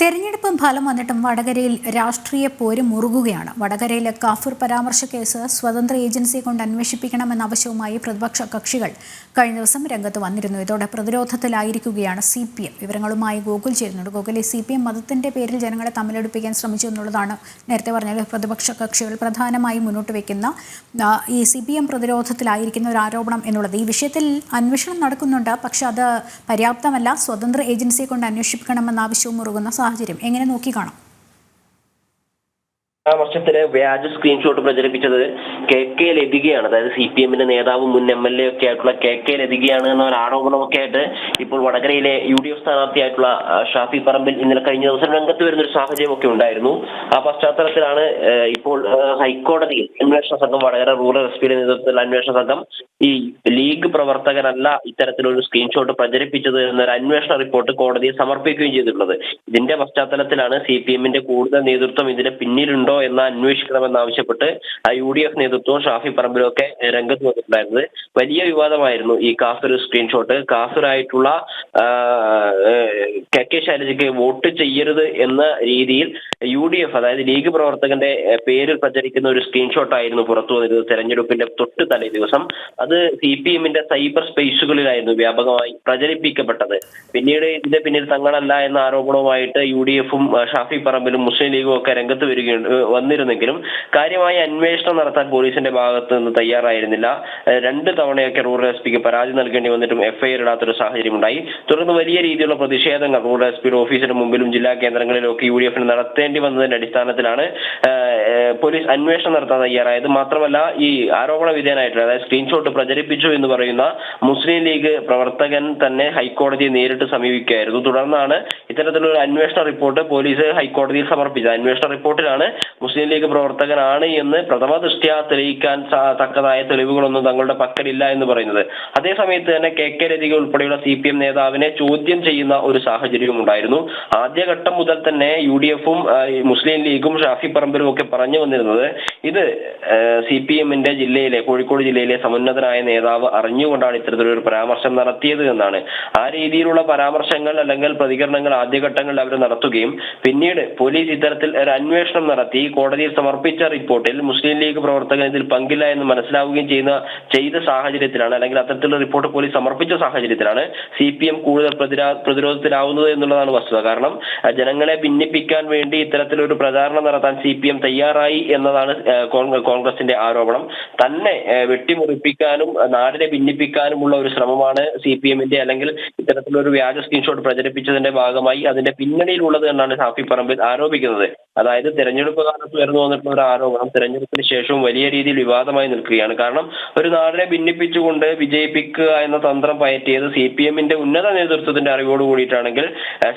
തെരഞ്ഞെടുപ്പ് ഫലം വന്നിട്ടും വടകരയിൽ രാഷ്ട്രീയ പോര് മുറുകുകയാണ്. വടകരയിലെ കാഫിർ പരാമർശ കേസ് സ്വതന്ത്ര ഏജൻസിയെ കൊണ്ട് അന്വേഷിപ്പിക്കണമെന്ന ആവശ്യവുമായി പ്രതിപക്ഷ കക്ഷികൾ കഴിഞ്ഞ ദിവസം രംഗത്ത് വന്നിരുന്നു. ഇതോടെ പ്രതിരോധത്തിലായിരിക്കുകയാണ് CPM. വിവരങ്ങളുമായി ഗോകുൽ ചേരുന്നുണ്ട്. ഗോകുൽ, CPM മതത്തിന്റെ പേരിൽ ജനങ്ങളെ തമ്മിലെടുപ്പിക്കാൻ ശ്രമിച്ചു എന്നുള്ളതാണ് നേരത്തെ പറഞ്ഞാൽ പ്രതിപക്ഷ കക്ഷികൾ പ്രധാനമായി മുന്നോട്ട് വയ്ക്കുന്ന ഈ CPM പ്രതിരോധത്തിലായിരിക്കുന്ന ഒരു ആരോപണം എന്നുള്ളത്. ഈ വിഷയത്തിൽ അന്വേഷണം നടക്കുന്നുണ്ട്, പക്ഷെ അത് പര്യാപ്തമല്ല. സ്വതന്ത്ര ഏജൻസിയെ കൊണ്ട് അന്വേഷിപ്പിക്കണമെന്ന ആവശ്യവും മുറുകുന്ന സാഹചര്യം എങ്ങനെ നോക്കിക്കാണാം? പരാമർശത്തിലെ വ്യാജ സ്ക്രീൻഷോട്ട് പ്രചരിപ്പിച്ചത് KK ലതികയാണ്. അതായത് CPM-ന്റെ നേതാവും മുൻ MLA ഒക്കെ ആയിട്ടുള്ള KK ലതികയാണ് എന്ന ഒരു ആരോപണമൊക്കെ ആയിട്ട് ഇപ്പോൾ വടകരയിലെ UDF സ്ഥാനാർത്ഥിയായിട്ടുള്ള ഷാഫി പറമ്പിൽ ഇന്നലെ കഴിഞ്ഞ ദിവസം രംഗത്ത് വരുന്ന ഒരു സാഹചര്യമൊക്കെ ഉണ്ടായിരുന്നു. ആ പശ്ചാത്തലത്തിലാണ് ഇപ്പോൾ ഹൈക്കോടതിയിൽ അന്വേഷണ സംഘം, വടകര റൂറൽ SP-യുടെ നേതൃത്വത്തിലുള്ള അന്വേഷണ സംഘം ഈ ലീഗ് പ്രവർത്തകനല്ല ഇത്തരത്തിലൊരു സ്ക്രീൻഷോട്ട് പ്രചരിപ്പിച്ചത് എന്നൊരു അന്വേഷണ റിപ്പോർട്ട് കോടതിയിൽ സമർപ്പിക്കുകയും ചെയ്തിട്ടുള്ളത്. ഇതിന്റെ പശ്ചാത്തലത്തിലാണ് CPM-ന്റെ കൂടുതൽ നേതൃത്വം ഇതിന് പിന്നിലുണ്ടോ എന്ന് അന്വേഷിക്കണമെന്നാവശ്യപ്പെട്ട് UDF നേതൃത്വവും ഷാഫി പറമ്പിലും ഒക്കെ രംഗത്ത് വന്നിട്ടുണ്ടായിരുന്നത്. വലിയ വിവാദമായിരുന്നു ഈ കാഫിർ സ്ക്രീൻഷോട്ട്. കാഫിറായിട്ടുള്ള KK ശൈലജയ്ക്ക് വോട്ട് ചെയ്യരുത് എന്ന രീതിയിൽ UDF, അതായത് ലീഗ് പ്രവർത്തകന്റെ പേരിൽ പ്രചരിക്കുന്ന ഒരു സ്ക്രീൻഷോട്ട് ആയിരുന്നു പുറത്തു വന്നിരുന്നത് തെരഞ്ഞെടുപ്പിന്റെ തൊട്ട് തലേ ദിവസം. അത് CPM-ന്റെ സൈബർ സ്പേസുകളിലായിരുന്നു വ്യാപകമായി പ്രചരിപ്പിക്കപ്പെട്ടത്. പിന്നീട് ഇതിന്റെ പിന്നിൽ തങ്ങളല്ല എന്ന ആരോപണവുമായിട്ട് UDF-ഉം ഷാഫി പറമ്പിലും മുസ്ലിം ലീഗും ഒക്കെ രംഗത്ത് വന്നിരുന്നെങ്കിലും കാര്യമായ അന്വേഷണം നടത്താൻ പോലീസിന്റെ ഭാഗത്ത് നിന്ന് തയ്യാറായിരുന്നില്ല. 2 തവണയൊക്കെ റൂറൽ SP-ക്ക് പരാതി നൽകേണ്ടി വന്നിട്ടും FIR ഇടാത്തൊരു സാഹചര്യം ഉണ്ടായി. തുടർന്ന് വലിയ രീതിയിലുള്ള പ്രതിഷേധങ്ങൾ റൂറൽ SP-യുടെ ഓഫീസിന് മുമ്പിലും ജില്ലാ കേന്ദ്രങ്ങളിലൊക്കെ UDF-ന് നടത്തേണ്ടി വന്നതിന്റെ അടിസ്ഥാനത്തിലാണ് പോലീസ് അന്വേഷണം നടത്താൻ തയ്യാറായത്. മാത്രമല്ല, ഈ ആരോപണ വിധേയനായിട്ടുള്ള, അതായത് സ്ക്രീൻഷോട്ട് പ്രചരിപ്പിച്ചു എന്ന് പറയുന്ന മുസ്ലിം ലീഗ് പ്രവർത്തകൻ തന്നെ ഹൈക്കോടതിയെ നേരിട്ട് സമീപിക്കുകയായിരുന്നു. തുടർന്നാണ് ഇത്തരത്തിലൊരു അന്വേഷണ റിപ്പോർട്ട് പോലീസ് ഹൈക്കോടതിയിൽ സമർപ്പിച്ചത്. അന്വേഷണ റിപ്പോർട്ടിലാണ് മുസ്ലിം ലീഗ് പ്രവർത്തകനാണ് എന്ന് പ്രഥമ ദൃഷ്ട്യാ തെളിയിക്കാൻ തക്കതായ തെളിവുകളൊന്നും തങ്ങളുടെ പക്കലില്ല എന്ന് പറയുന്നത്. അതേസമയത്ത് തന്നെ KK ലതിക ഉൾപ്പെടെയുള്ള CPM നേതാവിനെ ചോദ്യം ചെയ്യുന്ന ഒരു സാഹചര്യവും ഉണ്ടായിരുന്നു. ആദ്യഘട്ടം മുതൽ തന്നെ UDF-ഉം മുസ്ലിം ലീഗും ഷാഫി പറമ്പിലും ഒക്കെ പറഞ്ഞു വന്നിരുന്നത് ഇത് CPM-ന്റെ ജില്ലയിലെ, കോഴിക്കോട് ജില്ലയിലെ സമുന്നതനായ നേതാവ് അറിഞ്ഞുകൊണ്ടാണ് ഇത്തരത്തിലൊരു പരാമർശം നടത്തിയത് എന്നാണ്. ആ രീതിയിലുള്ള പരാമർശങ്ങൾ അല്ലെങ്കിൽ പ്രതികരണങ്ങൾ ആദ്യഘട്ടങ്ങളിൽ അവർ നടത്തുകയും പിന്നീട് പോലീസ് ഇത്തരത്തിൽ ഒരു അന്വേഷണം നടത്തി കോടതിയിൽ സമർപ്പിച്ച റിപ്പോർട്ടിൽ മുസ്ലിം ലീഗ് പ്രവർത്തകൻ ഇതിൽ പങ്കില്ല എന്ന് മനസ്സിലാവുകയും ചെയ്ത സാഹചര്യത്തിലാണ്, അല്ലെങ്കിൽ അത്തരത്തിലുള്ള റിപ്പോർട്ട് പോലീസ് സമർപ്പിച്ച സാഹചര്യത്തിലാണ് CPM കൂടുതൽ പ്രതിരോധത്തിലാവുന്നത് എന്നുള്ളതാണ് വസ്തുത. കാരണം ജനങ്ങളെ ഭിന്നിപ്പിക്കാൻ വേണ്ടി ഇത്തരത്തിലൊരു പ്രചാരണം നടത്താൻ CPM തയ്യാറായി എന്നതാണ് കോൺഗ്രസിന്റെ ആരോപണം. തന്നെ വെട്ടിമുറിപ്പിക്കാനും നാടിനെ ഭിന്നിപ്പിക്കാനുമുള്ള ഒരു ശ്രമമാണ് CPM-ന്റെ, അല്ലെങ്കിൽ ഇത്തരത്തിലൊരു വ്യാജ സ്ക്രീൻഷോട്ട് പ്രചരിപ്പിച്ചതിന്റെ ഭാഗമായി അതിന്റെ പിന്നണിയിലുള്ളത് എന്നാണ് ഷാഫി പറമ്പിൽ ആരോപിക്കുന്നത്. അതായത് തെരഞ്ഞെടുപ്പ് കാലത്ത് ഉയർന്നു വന്നിട്ടുള്ള ഒരു ആരോപണം തെരഞ്ഞെടുപ്പിന് ശേഷവും വലിയ രീതിയിൽ വിവാദമായി നിൽക്കുകയാണ്. കാരണം ഒരു നാടിനെ ഭിന്നിപ്പിച്ചുകൊണ്ട് വിജയിപ്പിക്കുക എന്ന തന്ത്രം പയറ്റിയത് CPM-ന്റെ ഉന്നത നേതൃത്വത്തിന്റെ അറിവോട് കൂടിയിട്ടാണെങ്കിൽ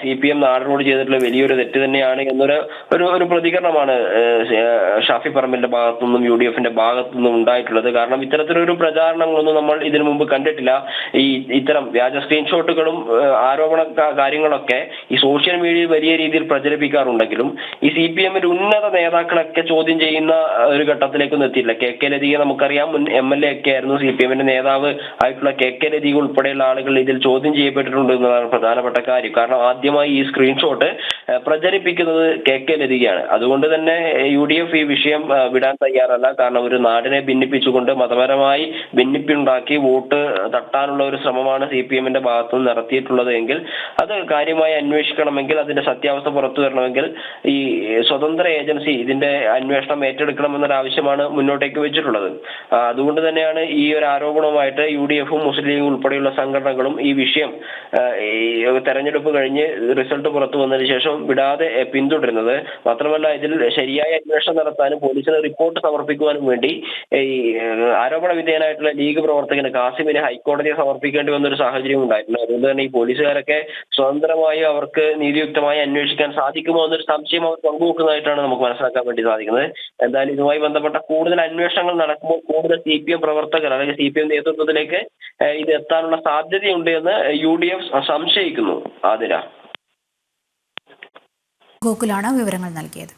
CPM നാടിനോട് ചെയ്തിട്ടുള്ള വലിയൊരു തെറ്റ് തന്നെയാണ് എന്നൊരു പ്രതികരണമാണ് ഷാഫി പറമ്പിന്റെ ഭാഗത്തുനിന്നും UDF-ന്റെ ഭാഗത്തുനിന്നും ഉണ്ടായിട്ടുള്ളത്. കാരണം ഇത്തരത്തിലൊരു പ്രചാരണങ്ങളൊന്നും നമ്മൾ ഇതിനു മുമ്പ് കണ്ടിട്ടില്ല. ഇത്തരം വ്യാജ സ്ക്രീൻഷോട്ടുകളും ആരോപണ കാര്യങ്ങളൊക്കെ ഈ സോഷ്യൽ മീഡിയയിൽ വലിയ രീതിയിൽ പ്രചരിപ്പിക്കാറുണ്ടെങ്കിലും ഈ CPM-ന്റെ ഉന്നത നേതാക്കളൊക്കെ ചോദ്യം ചെയ്യുന്ന ഒരു ഘട്ടത്തിലേക്കൊന്നും എത്തിയില്ല. KK ലതിക നമുക്കറിയാം, മുൻ MLA ഒക്കെ ആയിരുന്നു. CPM-ന്റെ നേതാവ് ആയിട്ടുള്ള KK ലതിക ഉൾപ്പെടെയുള്ള ആളുകൾ ഇതിൽ ചോദ്യം ചെയ്യപ്പെട്ടിട്ടുണ്ട് എന്നതാണ് പ്രധാനപ്പെട്ട കാര്യം. കാരണം ആദ്യമായി ഈ സ്ക്രീൻഷോട്ട് പ്രചരിപ്പിക്കുന്നത് KK ലതികയാണ്. അതുകൊണ്ട് തന്നെ UDF ഈ വിഷയം വിടാൻ തയ്യാറല്ല. കാരണം ഒരു നാടിനെ ഭിന്നിപ്പിച്ചുകൊണ്ട് മതപരമായി ഭിന്നിപ്പുണ്ടാക്കി വോട്ട് തട്ടാനുള്ള ഒരു ശ്രമമാണ് CPM-ന്റെ ഭാഗത്തുനിന്ന് നടത്തിയിട്ടുള്ളത് എങ്കിൽ അത് കാര്യമായി അന്വേഷിക്കണമെങ്കിൽ, അതിന്റെ സത്യാവസ്ഥ പുറത്തു വരണമെങ്കിൽ ഈ സ്വതന്ത്ര ഏജൻസി ഇതിന്റെ അന്വേഷണം ഏറ്റെടുക്കണമെന്നൊരു ആവശ്യമാണ് മുന്നോട്ടേക്ക് വെച്ചിട്ടുള്ളത്. അതുകൊണ്ട് തന്നെയാണ് ഈ ഒരു ആരോപണവുമായിട്ട് UDF-ഉം മുസ്ലിം ലീഗും ഉൾപ്പെടെയുള്ള സംഘടനകളും ഈ വിഷയം തെരഞ്ഞെടുപ്പ് കഴിഞ്ഞ് റിസൾട്ട് പുറത്തു വന്നതിന് ശേഷം വിടാതെ പിന്തുടരുന്നത്. മാത്രമല്ല, ഇതിൽ ശരിയായ അന്വേഷണം നടത്താനും പോലീസിന് റിപ്പോർട്ട് സമർപ്പിക്കുവാനും വേണ്ടി ഈ ആരോപണ വിധേയനായിട്ടുള്ള ലീഗ് പ്രവർത്തകന് കാസിമിനെ ഹൈക്കോടതിയെ സമർപ്പിക്കേണ്ടി വന്നൊരു സാഹചര്യം ഉണ്ടായിട്ടുണ്ട്. അതുകൊണ്ട് തന്നെ ഈ പോലീസുകാരൊക്കെ സ്വതന്ത്രമായി അവർക്ക് നീതിയുക്തമായി അന്വേഷിക്കാൻ സാധിക്കുമോ എന്നൊരു സംശയം അവർ പങ്കുവെക്കുന്നതായിട്ടാണ് നമുക്ക് മനസ്സിലാക്കാൻ വേണ്ടി സാധിക്കുന്നത്. എന്തായാലും ഇതുമായി ബന്ധപ്പെട്ട കൂടുതൽ അന്വേഷണങ്ങൾ നടക്കുമ്പോൾ കൂടുതൽ CPM പ്രവർത്തകർ, അല്ലെങ്കിൽ CPM നേതൃത്വത്തിലേക്ക് ഇത് എത്താനുള്ള സാധ്യതയുണ്ട് എന്ന് UDF സംശയിക്കുന്നു. ആതിര. ഗോകുലാണ് വിവരങ്ങൾ നൽകിയത്.